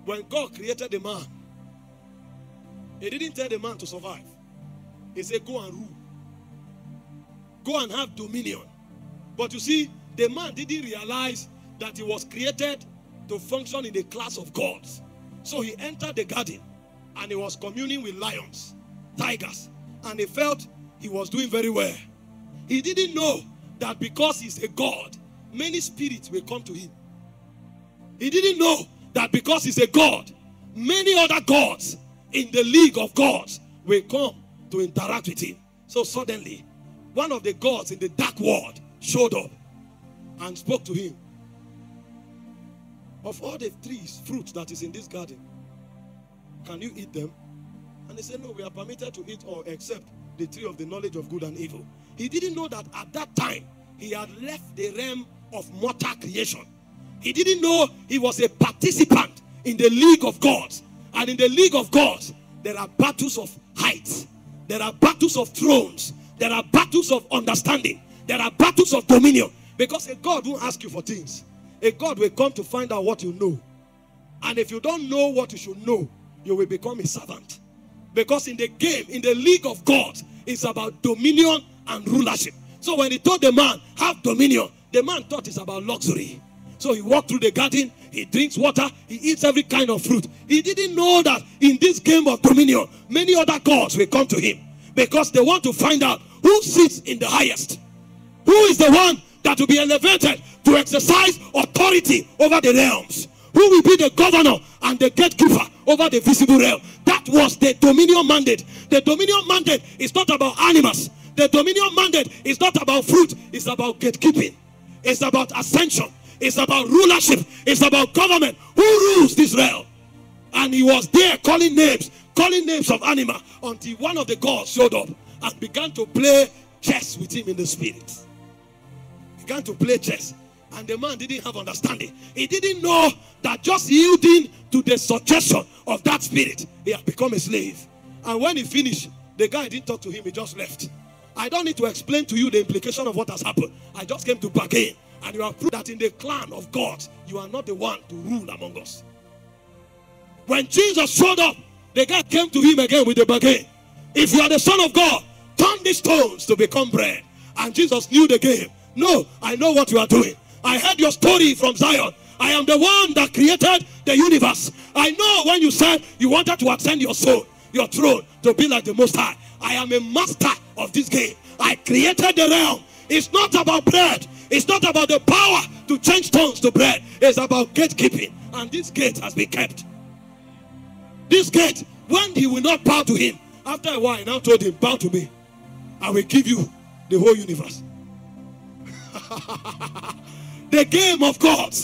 When God created the man, He didn't tell the man to survive. He said, go and rule. Go and have dominion. But you see, the man didn't realize that he was created to function in the class of gods. So he entered the garden and he was communing with lions, tigers, and he felt he was doing very well. He didn't know that because he's a god, many spirits will come to him. He didn't know that because he's a god, many other gods in the league of gods will come to interact with him. So suddenly, one of the gods in the dark world showed up and spoke to him. Of all the trees, fruits that is in this garden, can you eat them? And he said, no, we are permitted to eat all except the tree of the knowledge of good and evil. He didn't know that at that time, he had left the realm of mortal creation. He didn't know he was a participant in the league of gods. And in the league of gods, there are battles of heights. There are battles of thrones. There are battles of understanding. There are battles of dominion. Because a God won't ask you for things. A God will come to find out what you know. And if you don't know what you should know, you will become a servant. Because in the game, in the league of gods, it's about dominion and rulership. So when he told the man, have dominion, the man thought it's about luxury. So he walked through the garden, he drinks water, he eats every kind of fruit. He didn't know that in this game of dominion, many other gods will come to him. Because they want to find out who sits in the highest. Who is the one that will be elevated to exercise authority over the realms? Who will be the governor and the gatekeeper over the visible realm? That was the dominion mandate. The dominion mandate is not about animals. The dominion mandate is not about fruit. It's about gatekeeping. It's about ascension. It's about rulership. It's about government. Who rules this realm? And he was there calling names of animal until one of the gods showed up and began to play chess with him in the spirit. Began to play chess. And the man didn't have understanding. He didn't know that just yielding to the suggestion of that spirit, he had become a slave. And when he finished, the guy didn't talk to him, he just left. I don't need to explain to you the implication of what has happened. I just came to bargain. And you have proved that in the clan of God, you are not the one to rule among us. When Jesus showed up, the guy came to him again with the bargain. If you are the Son of God, turn these stones to become bread. And Jesus knew the game. No, I know what you are doing. I heard your story from Zion. I am the one that created the universe. I know when you said you wanted to ascend your soul, your throne, to be like the Most High. I am a master of this game. I created the realm. It's not about bread. It's not about the power to change stones to bread. It's about gatekeeping. And this gate has been kept. This gate, when he will not bow to him, after a while, he now told him, bow to me. I will give you the whole universe. The game of God.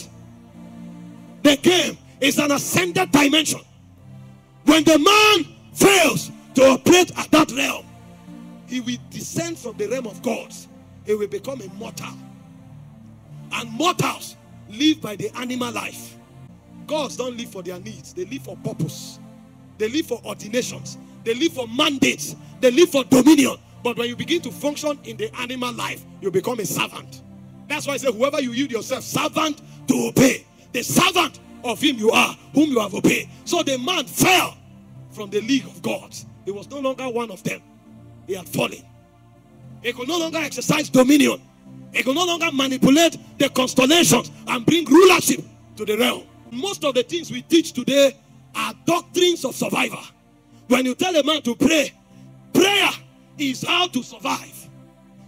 The game is an ascended dimension. When the man fails to operate at that realm, he will descend from the realm of gods. He will become a mortal. And mortals live by the animal life. Gods don't live for their needs. They live for purpose. They live for ordinations. They live for mandates. They live for dominion. But when you begin to function in the animal life, you become a servant. That's why I say, whoever you yield yourself servant to obey. The servant of him you are, whom you have obeyed. So the man fell from the league of gods. He was no longer one of them. He had fallen. He could no longer exercise dominion. He could no longer manipulate the constellations and bring rulership to the realm. Most of the things we teach today are doctrines of survival. When you tell a man to pray, prayer is how to survive.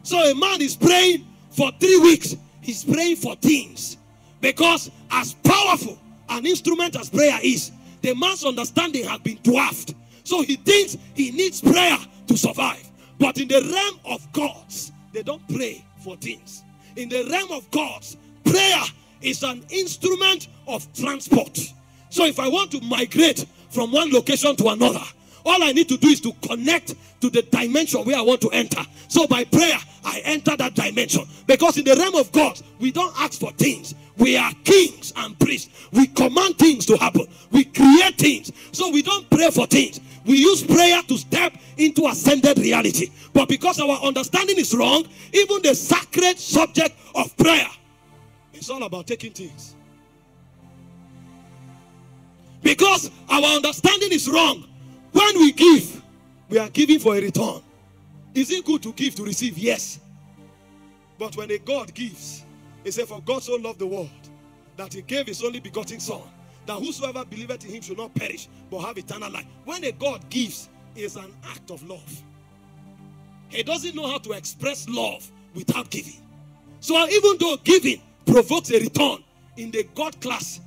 So a man is praying for 3 weeks. He's praying for things. Because as powerful an instrument as prayer is, the man's understanding has been dwarfed. So he thinks he needs prayer to survive. But in the realm of gods, they don't pray for things. In the realm of gods, prayer is an instrument of transport. So if I want to migrate from one location to another, all I need to do is to connect to the dimension where I want to enter. So by prayer, I enter that dimension. Because in the realm of God, we don't ask for things. We are kings and priests. We command things to happen. We create things. So we don't pray for things. We use prayer to step into ascended reality. But because our understanding is wrong, even the sacred subject of prayer, it's all about taking things. Because our understanding is wrong. When we give, we are giving for a return. Is it good to give to receive? Yes. But when a God gives, he said, for God so loved the world that he gave his only begotten son, that whosoever believeth in him should not perish but have eternal life. When a God gives, it's an act of love. He doesn't know how to express love without giving. So even though giving provokes a return, in the God class,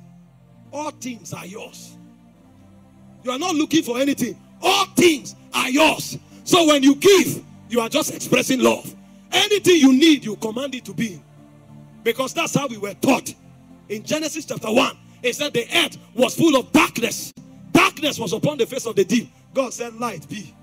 all things are yours. You are not looking for anything. All things are yours. So when you give, you are just expressing love. Anything you need, you command it to be. Because that's how we were taught. In Genesis chapter 1, it said the earth was full of darkness. Darkness was upon the face of the deep. God said, light be.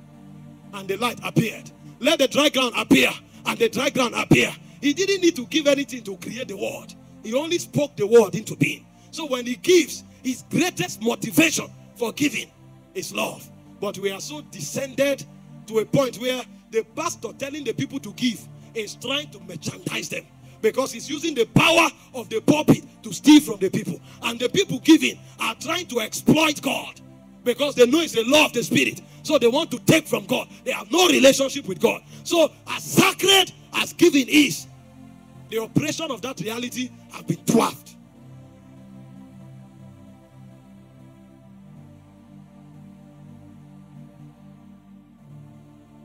And the light appeared. Let the dry ground appear. And the dry ground appear. He didn't need to give anything to create the word. He only spoke the word into being. So when he gives, his greatest motivation for giving is love. But we are so descended to a point where the pastor telling the people to give is trying to merchandise them. Because he's using the power of the pulpit to steal from the people. And the people giving are trying to exploit God. Because they know it's the law of the spirit. So they want to take from God. They have no relationship with God. So as sacred as giving is, the operation of that reality have been dwarfed.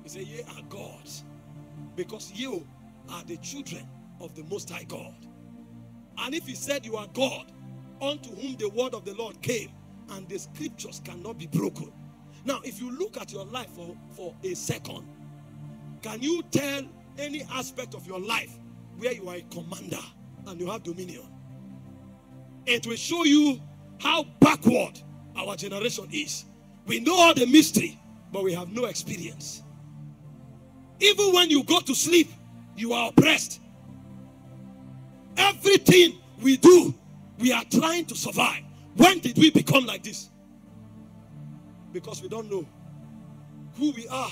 He said, ye are gods, because you are the children of the Most High God. And if he said you are God, unto whom the word of the Lord came, and the scriptures cannot be broken. Now, if you look at your life for a second, can you tell any aspect of your life where you are a commander and you have dominion? It will show you how backward our generation is. We know all the mystery, but we have no experience. Even when you go to sleep, you are oppressed. Everything we do, we are trying to survive. When did we become like this? Because we don't know who we are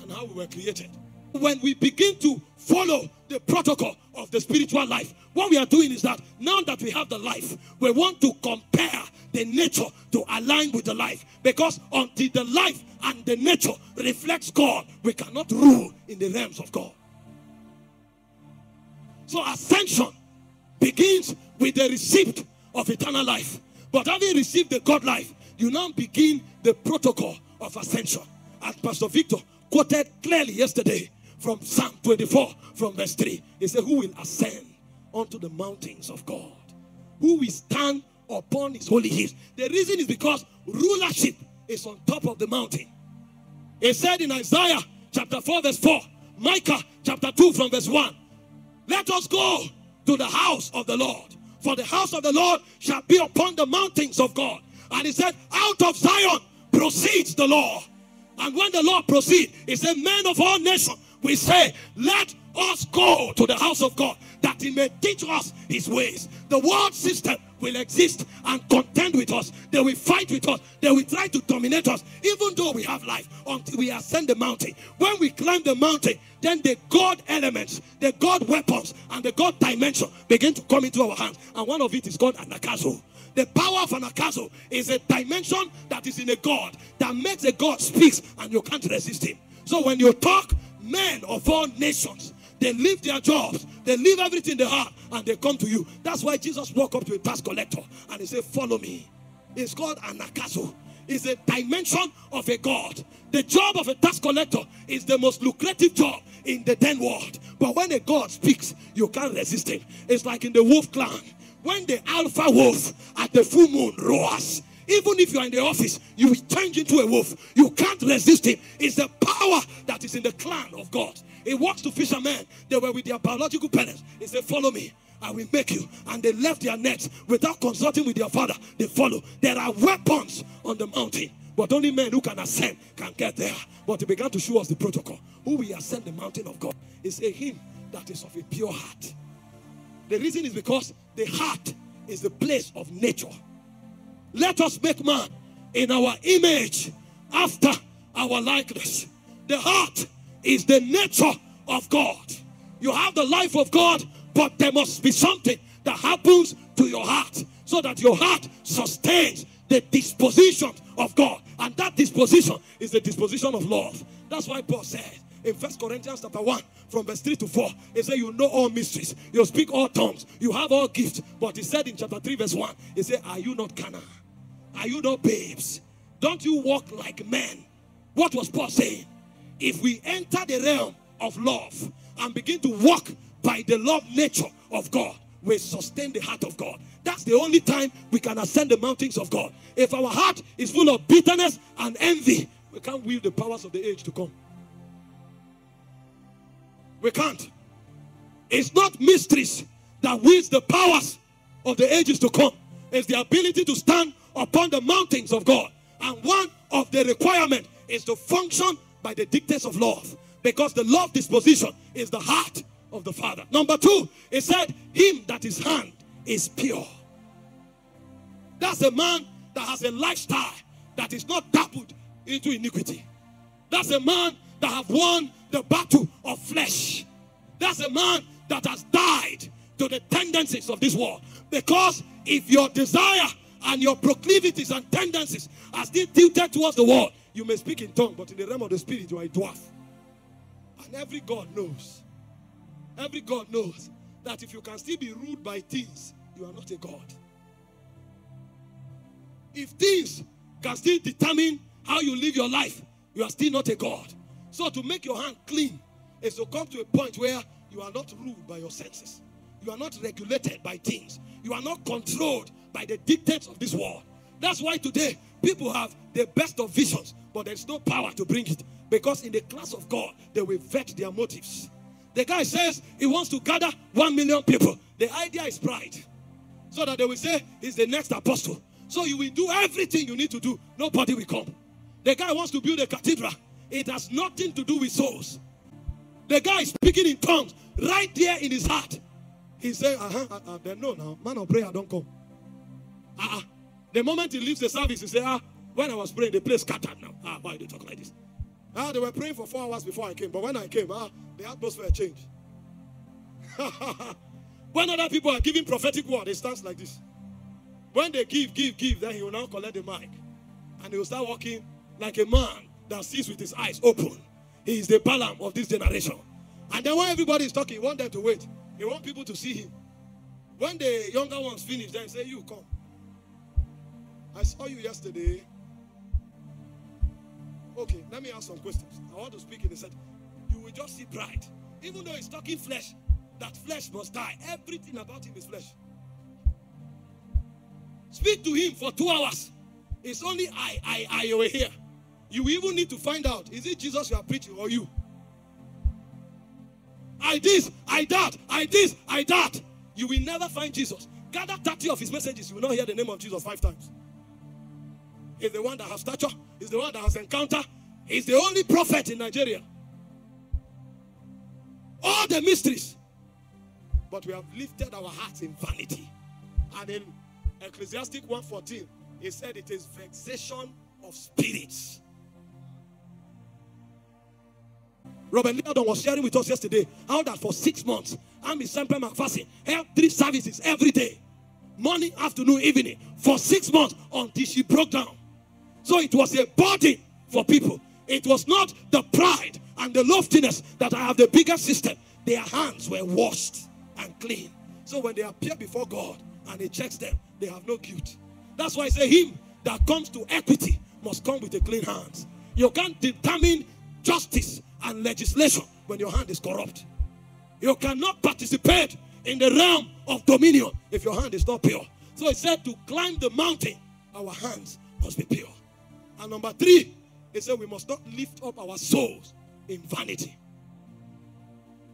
and how we were created. When we begin to follow the protocol of the spiritual life, what we are doing is that now that we have the life, we want to compare the nature to align with the life. Because until the life and the nature reflects God, we cannot rule in the realms of God. So ascension begins with the receipt of eternal life. But having received the God life, you now begin the protocol of ascension. As Pastor Victor quoted clearly yesterday from Psalm 24 from verse 3. He said, who will ascend unto the mountains of God? Who will stand upon his holy hills? The reason is because rulership is on top of the mountain. He said in Isaiah chapter 4 verse 4, Micah chapter 2 from verse 1, let us go to the house of the Lord. For the house of the Lord shall be upon the mountains of God. And he said, out of Zion proceeds the law. And when the Lord proceeds, he said, men of all nations, we say, let us go to the house of God, that he may teach us his ways. The world system will exist and contend with us. They will fight with us. They will try to dominate us, even though we have life, until we ascend the mountain. When we climb the mountain, then the God elements, the God weapons, and the God dimension begin to come into our hands. And one of it is called anakazo. The power of anakazo is a dimension that is in a God, that makes a God speaks and you can't resist him. So when you talk, men of all nations, they leave their jobs, they leave everything they have, and they come to you. That's why Jesus walked up to a tax collector and he said, follow me. It's called anakazo. It's a dimension of a God. The job of a tax collector is the most lucrative job in the 10 world. But when a God speaks, you can't resist him. It's like in the wolf clan. When the alpha wolf at the full moon roars, even if you are in the office, you will change into a wolf. You can't resist him. It's the power that is in the clan of God. It walks to fishermen. They were with their biological parents. He said, follow me, I will make you. And they left their nets without consulting with their father. They follow. There are weapons on the mountain, but only men who can ascend can get there. But he began to show us the protocol. Who will ascend the mountain of God? It's a him that is of a pure heart. The reason is because the heart is the place of nature. Let us make man in our image, after our likeness. The heart is the nature of God. You have the life of God, but there must be something that happens to your heart, so that your heart sustains the disposition of God. And that disposition is the disposition of love. That's why Paul said in 1 Corinthians chapter 1, from verse 3 to 4, he said, you know all mysteries, you speak all tongues, you have all gifts. But he said in chapter 3 verse 1, he said, are you not carnal? Are you not babes? Don't you walk like men? What was Paul saying? If we enter the realm of love and begin to walk by the love nature of God, we sustain the heart of God. That's the only time we can ascend the mountains of God. If our heart is full of bitterness and envy, we can't wield the powers of the age to come. We can't. It's not mysteries that wields the powers of the ages to come. It's the ability to stand upon the mountains of God. And one of the requirements is to function by the dictates of love. Because the love disposition is the heart of the Father. Number 2, it said, him that his hand is pure. That's a man that has a lifestyle that is not dabbled into iniquity. That's a man that have won the battle of flesh. That's a man that has died to the tendencies of this world. Because if your desire and your proclivities and tendencies are still tilted towards the world, you may speak in tongues, but in the realm of the spirit, you are a dwarf. And every God knows that if you can still be ruled by things, you are not a God. If things can still determine how you live your life, you are still not a God. So to make your hand clean is to come to a point where you are not ruled by your senses. You are not regulated by things. You are not controlled by the dictates of this world. That's why today people have the best of visions, but there's no power to bring it. Because in the class of God, they will vet their motives. The guy says he wants to gather 1 million people. The idea is pride. So that they will say he's the next apostle. So you will do everything you need to do. Nobody will come. The guy wants to build a cathedral. It has nothing to do with souls. The guy is speaking in tongues right there in his heart. He said, then no, now, man of prayer, don't come. The moment he leaves the service, he said, when I was praying, the place scattered now. Why do you talk like this? They were praying for 4 hours before I came. But when I came, the atmosphere changed. When other people are giving prophetic word, it stands like this. When they give, then he will now collect the mic. And he will start walking like a man that sees with his eyes open. He is the Balaam of this generation. And then when everybody is talking, he wants them to wait. He wants people to see him. When the younger ones finish, then he say, you come. I saw you yesterday. Okay, let me ask some questions. I want to speak in a second. You will just see pride. Even though he's talking flesh, that flesh must die. Everything about him is flesh. Speak to him for 2 hours. It's only I over here. You even need to find out, is it Jesus you are preaching or you? I this, I that, I this, I that. You will never find Jesus. Gather 30 of his messages, you will not hear the name of Jesus 5 times. He's the one that has stature. He's the one that has encounter. He's the only prophet in Nigeria. All the mysteries. But we have lifted our hearts in vanity. And in Ecclesiastic 1:14, he said it is vexation of spirits. Robert Leodon was sharing with us yesterday how that for 6 months, Ami Sempe McPherson held 3 services every day. Morning, afternoon, evening. For 6 months until she broke down. So it was a burden for people. It was not the pride and the loftiness that I have the bigger system. Their hands were washed and clean. So when they appear before God and he checks them, they have no guilt. That's why I say him that comes to equity must come with a clean hands. You can't determine justice and legislation when your hand is corrupt. You cannot participate in the realm of dominion if your hand is not pure. So it said to climb the mountain, our hands must be pure. And number 3, it said we must not lift up our souls in vanity.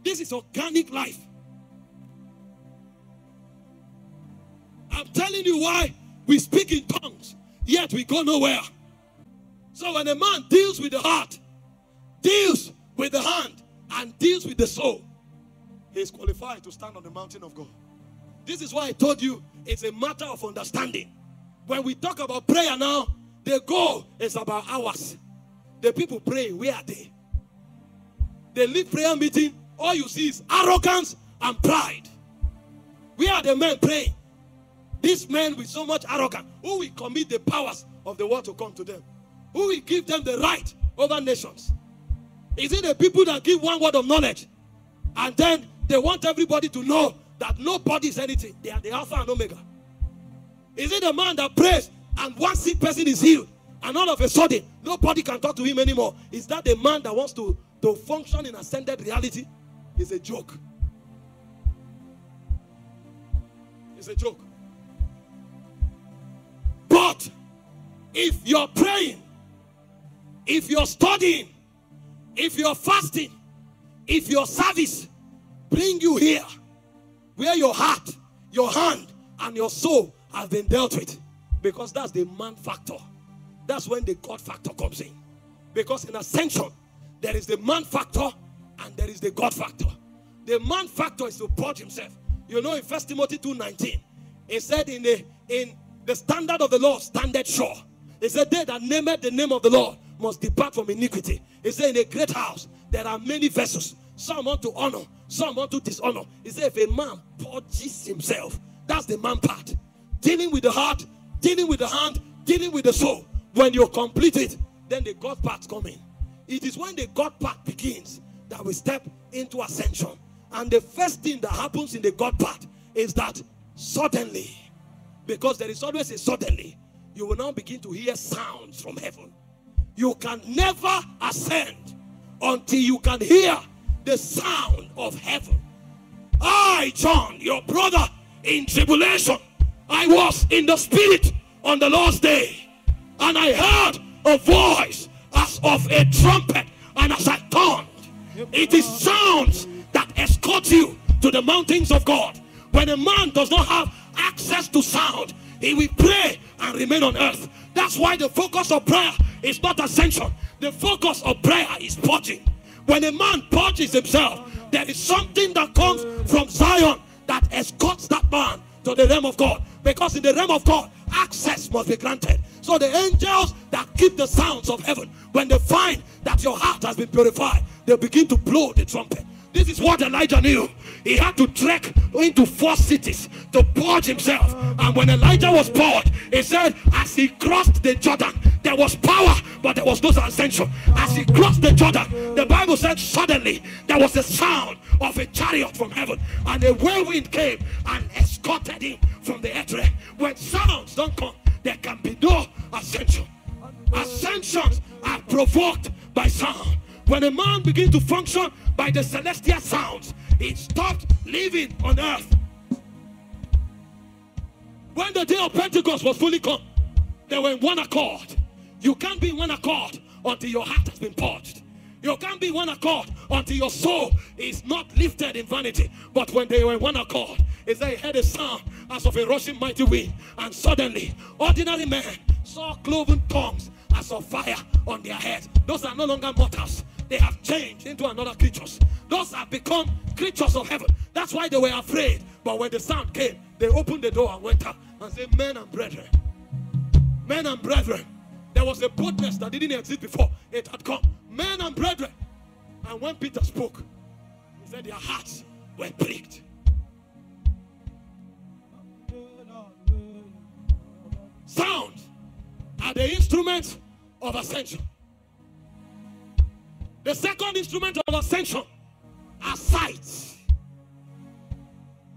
This is organic life. I'm telling you why we speak in tongues, yet we go nowhere. So when a man deals with the heart, deals with the hand, and deals with the soul, he is qualified to stand on the mountain of God. This is why I told you it's a matter of understanding. When we talk about prayer now, the goal is about hours. The people pray, where are they? They leave prayer meeting, all you see is arrogance and pride. Where are the men praying? These men with so much arrogance, who will commit the powers of the world to come to them? Who will give them the right over nations? Is it the people that give one word of knowledge and then they want everybody to know that nobody is anything? They are the Alpha and Omega. Is it the man that prays and one sick person is healed and all of a sudden nobody can talk to him anymore? Is that the man that wants to function in ascended reality? It's a joke. It's a joke. But if you're praying, if you're studying, if you're fasting, if your service bring you here where your heart, your hand, and your soul have been dealt with, because that's the man factor. That's when the God factor comes in. Because in ascension, there is the man factor and there is the God factor. The man factor is to purge himself. You know, in 1 Timothy 2:19, it said, in the standard of the Lord standeth sure. It said, they that nameth the name of the Lord must depart from iniquity. It said, in a great house there are many vessels, some unto honor, some unto dishonor. It said, if a man purges himself, that's the man part. Dealing with the heart, dealing with the hand, dealing with the soul. When you complete it, then the God part come in. It is when the God part begins that we step into ascension. And the first thing that happens in the God part is that suddenly, because there is always a suddenly, you will now begin to hear sounds from heaven. You can never ascend until you can hear the sound of heaven. I, John, your brother in tribulation, I was in the spirit on the Lord's day, and I heard a voice as of a trumpet, and as I turned, it is sounds that escort you to the mountains of God. When a man does not have access to sound, he will pray and remain on earth. That's why the focus of prayer is not ascension. The focus of prayer is purging. When a man purges himself, there is something that comes from Zion that escorts that man to the realm of God. Because in the realm of God, access must be granted. So the angels that keep the sounds of heaven, when they find that your heart has been purified, they begin to blow the trumpet. This is what Elijah knew. He had to trek into 4 cities to purge himself. And when Elijah was purged, he said, as he crossed the Jordan, there was power, but there was no ascension. As he crossed the Jordan, the Bible said suddenly there was a sound of a chariot from heaven, and a whirlwind came and escorted him from the earth realm. When sounds don't come, there can be no ascension. Ascensions are provoked by sound. When a man begins to function by the celestial sounds, he stopped living on earth. When the day of Pentecost was fully come, they were in one accord. You can't be in one accord until your heart has been purged. You can't be in one accord until your soul is not lifted in vanity. But when they were in one accord, is they heard a sound as of a rushing mighty wind, and suddenly ordinary men saw cloven tongues as of fire on their heads. Those are no longer mortals. They have changed into another creatures. Those have become creatures of heaven. That's why they were afraid. But when the sound came, they opened the door and went out and said, men and brethren, men and brethren. There was a boldness that didn't exist before. It had come. Men and brethren. And when Peter spoke, he said their hearts were pricked. Sound are the instruments of ascension. The second instrument of ascension are sights.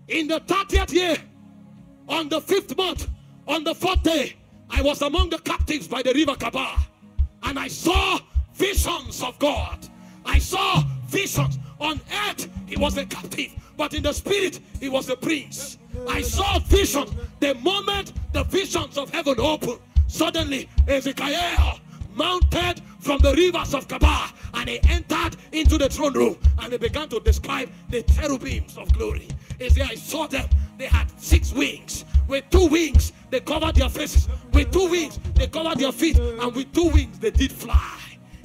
In the 30th year, on the 5th month, on the 4th day, I was among the captives by the river Kabar, and I saw visions of God. I saw visions. On earth, he was a captive, but in the spirit, he was a prince. I saw visions. The moment the visions of heaven opened, suddenly Ezekiel mounted from the rivers of Kabar, and he entered into the throne room, and he began to describe the cherubims of glory. He said, I saw them. They had 6 wings. With 2 wings, they covered their faces. With 2 wings, they covered their feet. And with 2 wings, they did fly.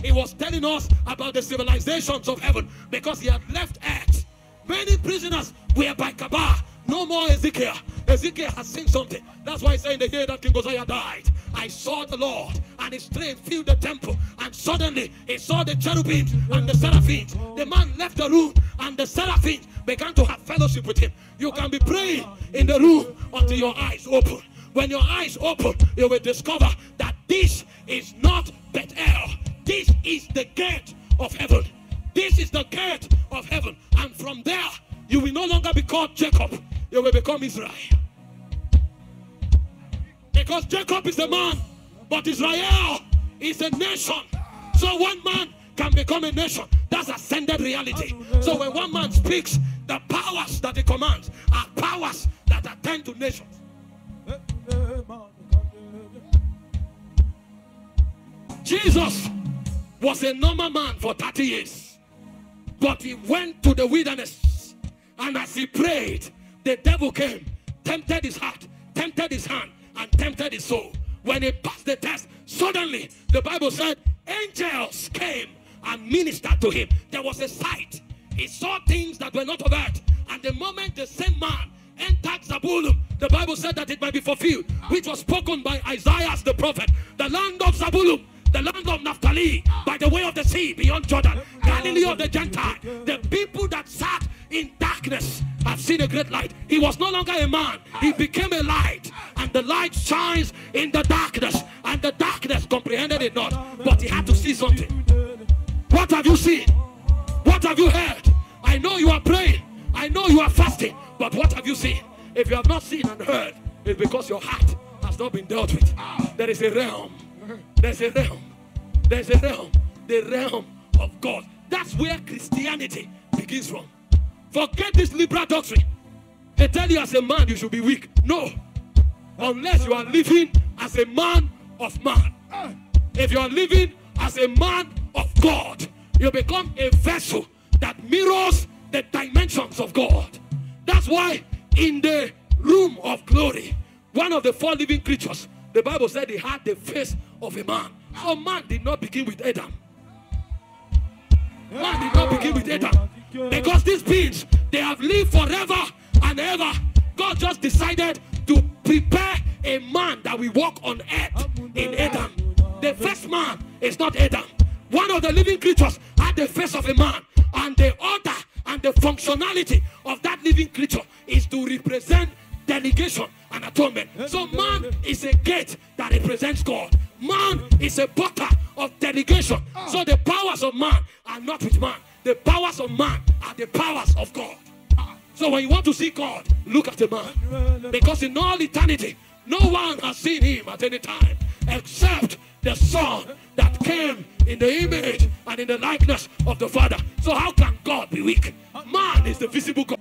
He was telling us about the civilizations of heaven, because he had left earth. Many prisoners were by Kabar. No more Ezekiel. Ezekiel has seen something. That's why I say in the year that King Uzziah died, I saw the Lord, and his train filled the temple, and suddenly he saw the cherubims and the seraphims. The man left the room, and the seraphims began to have fellowship with him. You can be praying in the room until your eyes open. When your eyes open, you will discover that this is not Bethel. This is the gate of heaven. This is the gate of heaven. And from there, you will no longer be called Jacob. You will become Israel. Because Jacob is a man, but Israel is a nation. So one man can become a nation. That's ascended reality. So when one man speaks, the powers that he commands are powers that attend to nations. Jesus was a normal man for 30 years. But he went to the wilderness. And as he prayed, the devil came, tempted his heart, tempted his hand, and tempted his soul. When he passed the test, suddenly the Bible said angels came and ministered to him. There was a sight. He saw things that were not of earth. And the moment the same man entered Zabulon, the Bible said that it might be fulfilled, which was spoken by Isaiah the prophet. The land of Zabulon, the land of Naphtali, by the way of the sea beyond Jordan, Galilee of the Gentile. The people that sat in darkness have seen a great light. He was no longer a man. He became a light. And the light shines in the darkness. And the darkness comprehended it not. But he had to see something. What have you seen? What have you heard? I know you are praying. I know you are fasting. But what have you seen? If you have not seen and heard, it's because your heart has not been dealt with. There is a realm. There's a realm. There's a realm. The realm of God. That's where Christianity begins from. Forget this liberal doctrine. They tell you as a man you should be weak. No. Unless you are living as a man of man. If you are living as a man of God, you become a vessel that mirrors the dimensions of God. That's why in the room of glory, one of the 4 living creatures, the Bible said he had the face of a man. So man did not begin with Adam. Man did not begin with Adam. Because these beings, they have lived forever and ever. God just decided to prepare a man that will walk on earth in Adam. The first man is not Adam. One of the living creatures had the face of a man. And the order and the functionality of that living creature is to represent delegation and atonement. So man is a gate that represents God. Man is a portal of delegation. So the powers of man are not with man. The powers of man are the powers of God. So when you want to see God, look at a man. Because in all eternity, no one has seen him at any time except the Son that came in the image and in the likeness of the Father. So how can God be weak? Man is the visible God.